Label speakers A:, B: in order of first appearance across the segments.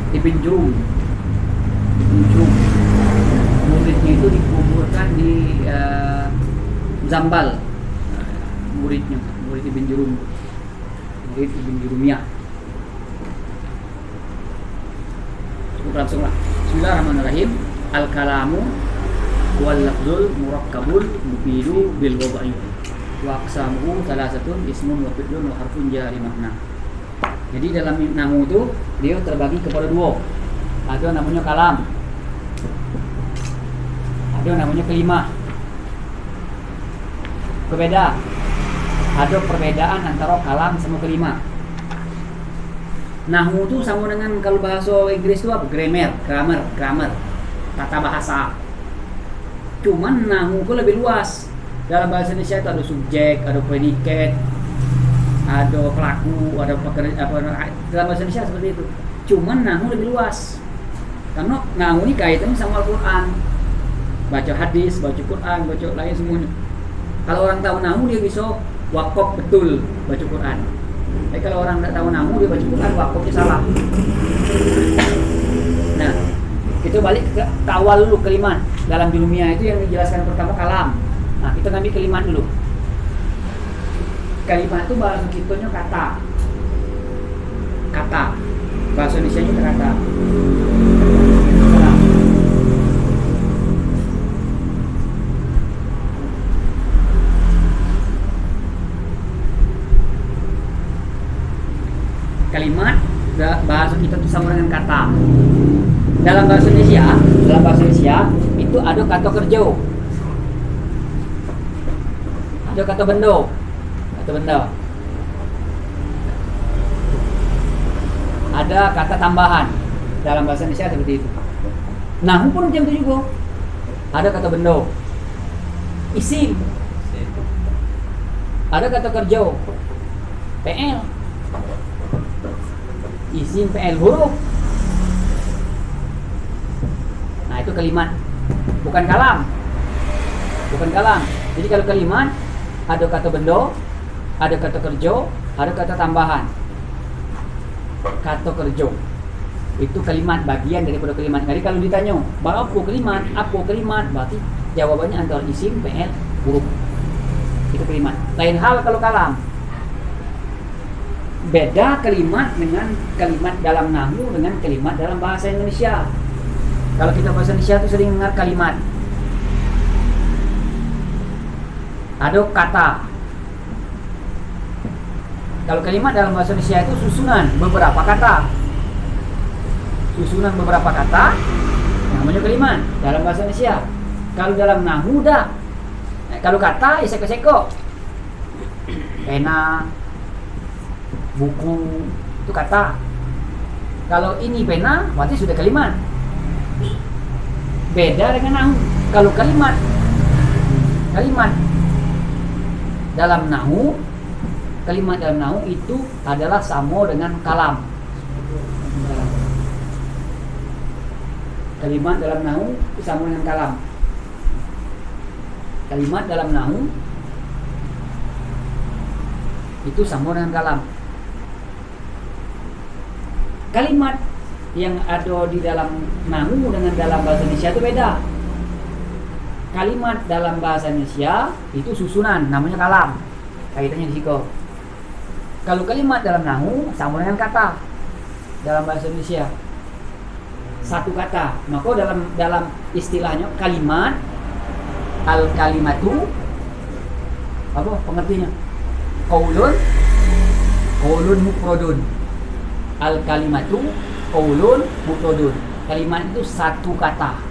A: Ibn Jurum. Muridnya itu dikuburkan di Zambal. Murid Ibn Jurum, murid Ibn Jurumiyah. Cukup langsung lah. Bismillahirrahmanirrahim. Al-kalamu wal lafzul murakkabul mufidu bil wad'i wa aqsamuhu salasatun ismun wa fi'lun wa harfun jari makna. Jadi dalam nahwu itu dia terbagi kepada dua. Ada namanya kalam, ada namanya kalimah. Berbeda. Ada perbedaan antara kalam sama kalimah. Nahwu itu sama dengan kalau bahasa Inggris itu apa? Grammar, tata bahasa. Cuman nahwu itu lebih luas. Dalam bahasa Indonesia itu ada subjek, ada predikat, ada pelaku, ada pekerja, dalam bahasa Indonesia seperti itu. Cuman nahwu lebih luas. Karena nahwu ini kaitannya sama Al-Qur'an. Baca hadis, baca Quran, baca lain semuanya. Kalau orang tahu nahwu dia bisa wakaf betul baca Quran. Tapi kalau orang tidak tahu nahwu dia baca Quran wakafnya salah. Nah, kita balik ke awal dulu kalimat. Dalam Jurumiyah itu yang dijelaskan pertama kalam. Nah, kita ngambil kalimat dulu. Kalimat itu bahasa kitanya kata. Bahasa Indonesianya kata. Kalimat bahasa kita itu sama dengan kata. Dalam bahasa Indonesia itu ada kata kerja, ada kata benda, ada kata tambahan. Dalam bahasa Indonesia seperti itu. Nahwu pun macam itu juga. Ada kata benda, isim, ada kata kerja, PL, isim PL huruf. Nah, itu kalimat, bukan kalam. Jadi kalau kalimat ada kata benda, ada kata kerja, ada kata tambahan. Kata kerja itu kalimat, bagian daripada kalimat. Jadi kalau ditanya apa kalimat, berarti jawabannya antara isim, PL, huruf. Itu kalimat. Lain hal kalau kalam. Beda kalimat dengan kalimat dalam nahwu dengan kalimat dalam bahasa Indonesia. Kalau kita bahasa Indonesia itu sering dengar kalimat. Ada kata. Kalau kalimat dalam bahasa Indonesia itu susunan beberapa kata. Namanya kalimat dalam bahasa Indonesia. Kalau dalam nahwu dah. Kalau kata seko-seko. Pena, buku, itu kata. Kalau ini pena, berarti sudah kalimat. Beda dengan nahwu. Kalau kalimat dalam nahwu itu adalah sama dengan kalam. Kalimat dalam nahwu sama dengan kalam. Kalimat dalam nahwu itu sama dengan kalam. Kalimat yang ada di dalam nahwu dengan dalam bahasa Indonesia itu beda. Kalimat dalam bahasa Indonesia itu susunan, namanya kalam. Kaitannya di situ. Kalau kalimat dalam nahwu sama dengan kata. Dalam bahasa Indonesia satu kata. Maka dalam istilahnya kalimat, al kalimatu, apa pengertiannya? Qaulun mufradun. Al kalimatu qaulun mufradun. Kalimat itu satu kata.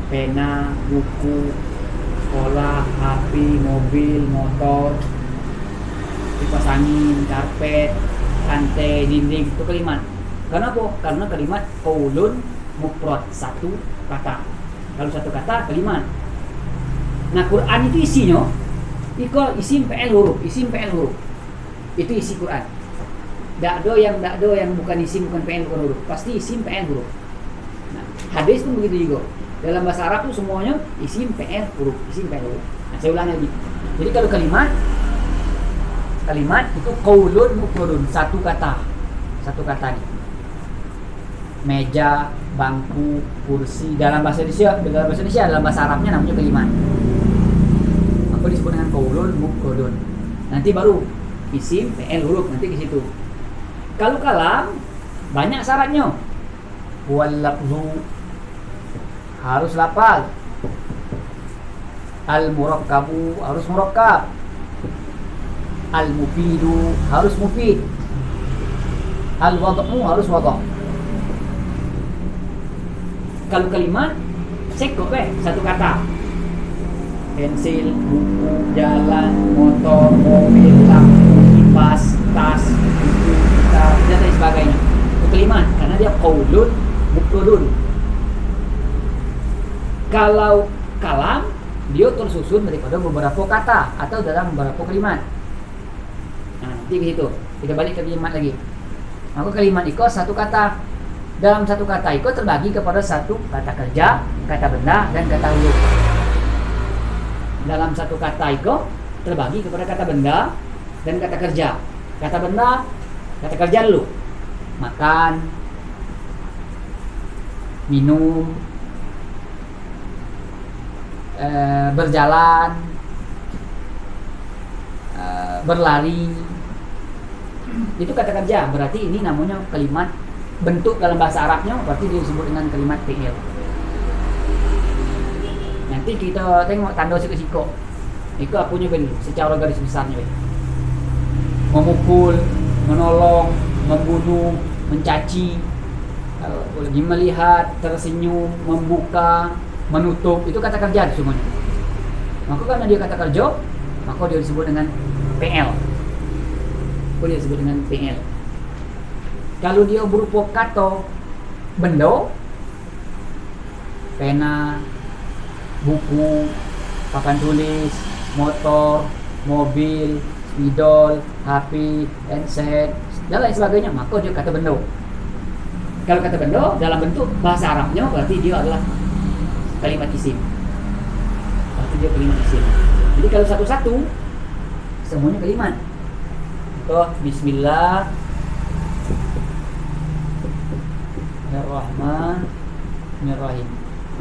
A: Pena, buku, sekolah, HP, mobil, motor, kipas angin, karpet, lantai, dinding, itu kalimat. Kenapa? Karena kalimat qaulun mufrad, satu kata. Kalau satu kata kalimat. Nah, Quran itu isinya isim PL huruf. Itu isi Quran. Tak ada yang bukan isim, bukan PL, bukan huruf. Pasti isim PL huruf. Nah, hadis pun begitu juga. Dalam bahasa Arab itu semuanya isim PL huruf. Nah, saya ulang lagi. Jadi kalau kalimat itu qaulun mufradun, satu kata. satu kata nih. Meja, bangku, kursi. Dalam bahasa Indonesia, dalam bahasa Arabnya namanya kalimat. Apa disebut dengan qaulun mufradun. Nanti baru isim, fi'il, huruf nanti ke situ. Kalau kalam banyak syaratnya. Wal lafzu harus lafaz. Al murakkabu harus murakkab. Al mufidu harus mufid. Al wad'u harus wad'. Kalau kalimat cukup satu kata. Pensil, buku, jalan, motor, mobil, lampu, kipas, tas, buku, gitar, dan lain sebagainya. Itu kalimat karena dia qaulun mufradun. Kalau kalam dia tersusun daripada beberapa kata atau dalam beberapa kalimat. Nah, nanti begitu. Kita balik ke kalimat lagi. Maka kalimat itu satu kata. Dalam satu kata itu terbagi kepada satu kata kerja, kata benda, dan kata huruf. Dalam satu kata itu terbagi kepada kata benda dan kata kerja. Kata benda, kata kerja dulu. Makan, minum, berjalan, berlari. Itu kata kerja. Berarti ini namanya kalimat. Bentuk dalam bahasa Arabnya berarti disebut dengan kalimat fi'il. Nanti kita tengok tanda siko-siko. Itu apunya ben secara garis besarnya ben. Memukul, menolong, membunuh, mencaci, lagi melihat, tersenyum, membuka, menutup, itu kata kerja semuanya. Maka karena dia kata kerja, maka dia disebut dengan PL. Dia disebut dengan PL. Kalau dia berupa kata benda, pena, buku, papan tulis, motor, mobil, spidol, HP, handset, dan lain sebagainya, maka dia kata benda. Kalau kata benda dalam bentuk bahasa Arabnya berarti dia adalah kalimat isim. Berarti dia kalimat isim. Jadi kalau satu-satu semuanya kalimat. Contoh bismillah, Bismillahirrahmanirrahim.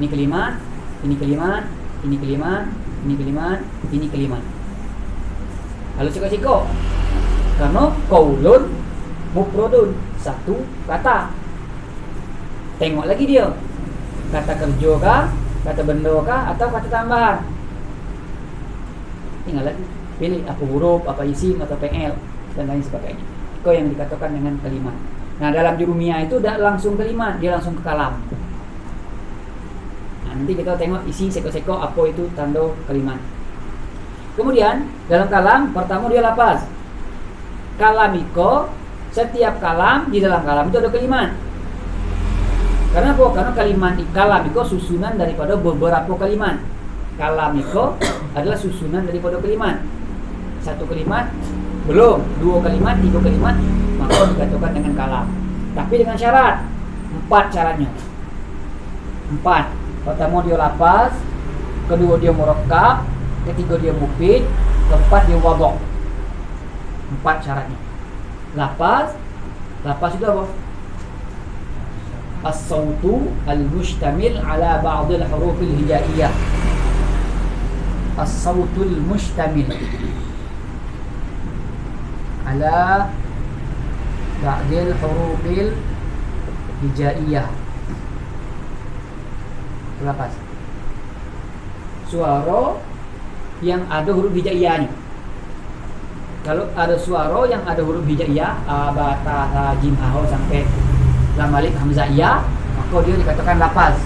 A: Ini kalimat, ini kalimat, ini kalimat, ini kalimat, ini kalimat. Kalau siko-siko, karena qaulun mufradun, satu kata. Tengok lagi dia, kata kerja kah, kata benda kah, atau kata tambahan. Tinggal lagi pilih apa huruf, apa isim, atau PL, dan lain sebagainya. Itu yang dikatakan dengan kalimat. Nah, dalam jurumiyah itu tidak langsung kalimat, dia langsung ke kalam. Nah, nanti kita tengok isi seko-seko apa itu tanda kalimat. Kemudian dalam kalam pertama dia lafaz. Kalamiko, setiap kalam di dalam kalam itu ada kalimat. Karena apa? Karena kalimat kalamiko susunan daripada beberapa kalimat. Kalamiko adalah susunan daripada kalimat. Satu kalimat belum, dua kalimat, tiga kalimat, maka dikatakan dengan kalam. Tapi dengan syarat, 4 syaratnya. 4. Pertama dia lafaz, kedua dia murakkab, ketiga dia mufid, keempat dia wadh'. 4 syaratnya. Lafaz itu apa? As-sautu al-mustamil ala ba'd al-huruf al-hijaiyah. As-sautul mustamil ala ba'dil hurufil hijaiyah. Lafaz suara yang ada huruf hijaiyahnya. Kalau ada suara yang ada huruf hijaiyah, a, ba, ta, tha, jim, ha, ho sampai lam, alif, hamzah, ya, maka dia dikatakan lafaz.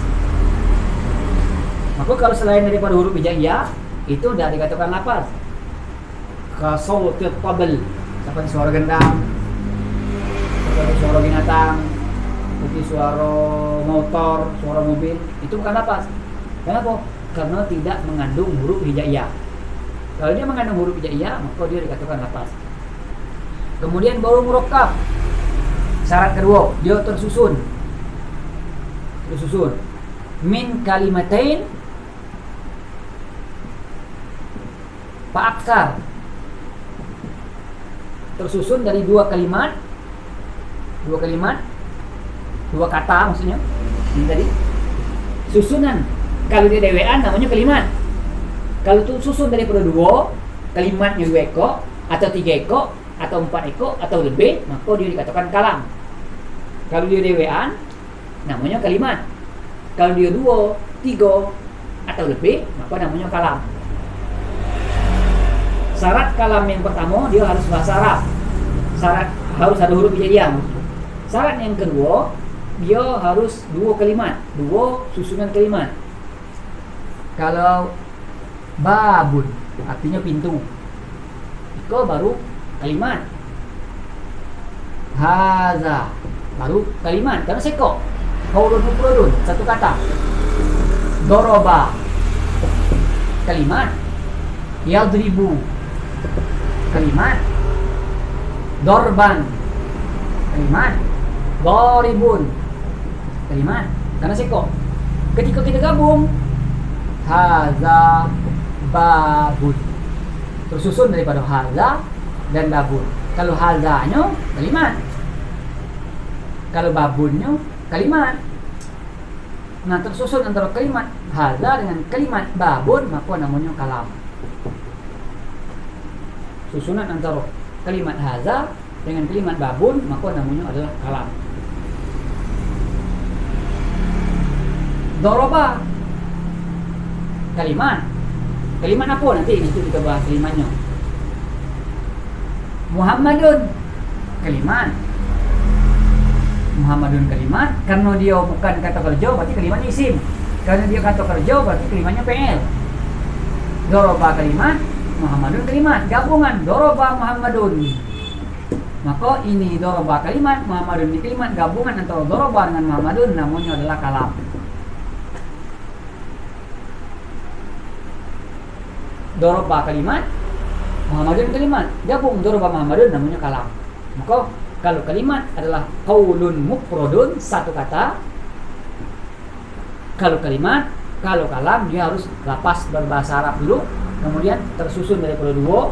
A: Maka kalau selain daripada huruf hijaiyah, itu dah dikatakan lafaz. Ka sautit tabl, seperti suara gendang, seperti suara binatang, seperti suara motor, suara mobil, itu bukan lafaz. Kenapa? Karena tidak mengandung huruf hijaiyah. Kalau dia mengandung huruf hijaiyah, maka dia dikatakan lafaz. Kemudian baru murakkab. Syarat kedua, dia tersusun. Min kalimatain fa'aksar. Tersusun dari 2 kalimat Dua kalimat, dua kata maksudnya. Ini tadi. Susunan. Kalau dia dewean namanya kalimat. Kalau itu susun daripada dua, kalimatnya 2 ekor, atau 3 ekor, atau 4 ekor, atau lebih, maka dia dikatakan kalam. Kalau dia dewean, namanya kalimat. Kalau dia 2, 3, atau lebih, maka namanya kalam. Syarat kalam yang pertama, dia harus bahasa Arab. Syarat harus ada huruf hijaiyah. Syarat yang kedua, dia harus 2 kalimat, 2 susunan kalimat. Kalau babun artinya pintu, itu baru kalimat. Haza baru kalimat, karena seko. Qaulun mufradun, satu kata. Doroba kalimat. Yadribu kalimat. Dorban kalimat. Doribun kalimat, karena seko. Ketika kita gabung, haza babun, tersusun daripada haza dan babun. Kalau hazanya kalimat, kalau babunnya kalimat. Nah, tersusun antara kalimat haza dengan kalimat babun, maka namanya kalam. Susunan antara kalimat haza dengan kalimat babun, maka namanya adalah kalam. Doroba kalimat. Kalimat apa nanti kita bahas kalimatnya. Muhammadun kalimat. Muhammadun kalimat, karena dia bukan kata kerja berarti kalimatnya isim. Karena dia kata kerja berarti kalimatnya PL. Doroba kalimat, Muhammadun kalimat, gabungan doroba Muhammadun. Maka ini doroba kalimat, Muhammadun di kalimat, gabungan antara doroba dengan Muhammadun namanya adalah kalam. Doroba kalimat, Muhammadun kalimat, gabung doroba Muhammadun namanya kalam. Maka kalau kalimat adalah qaulun mufradun, satu kata. Kalau kalimat, kalau kalam dia harus lapas berbahasa Arab dulu, kemudian tersusun daripada 2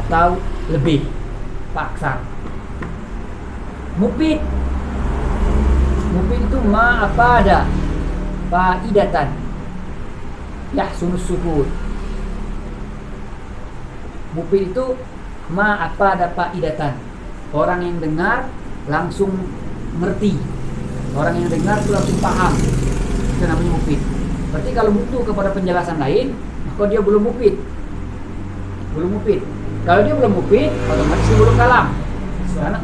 A: atau lebih paksa. Mufid. Mufid itu ma apa ada faidatan yahsunus sukun. Mufid itu ma apa ada faidatan, orang yang dengar langsung ngerti, orang yang dengar itu langsung paham. Itu namanya mufid. Berarti kalau butuh kepada penjelasan lain, maka dia belum mufid. Belum mufid. Kalau dia belum mufid, otomatis dia belum kalam. Karena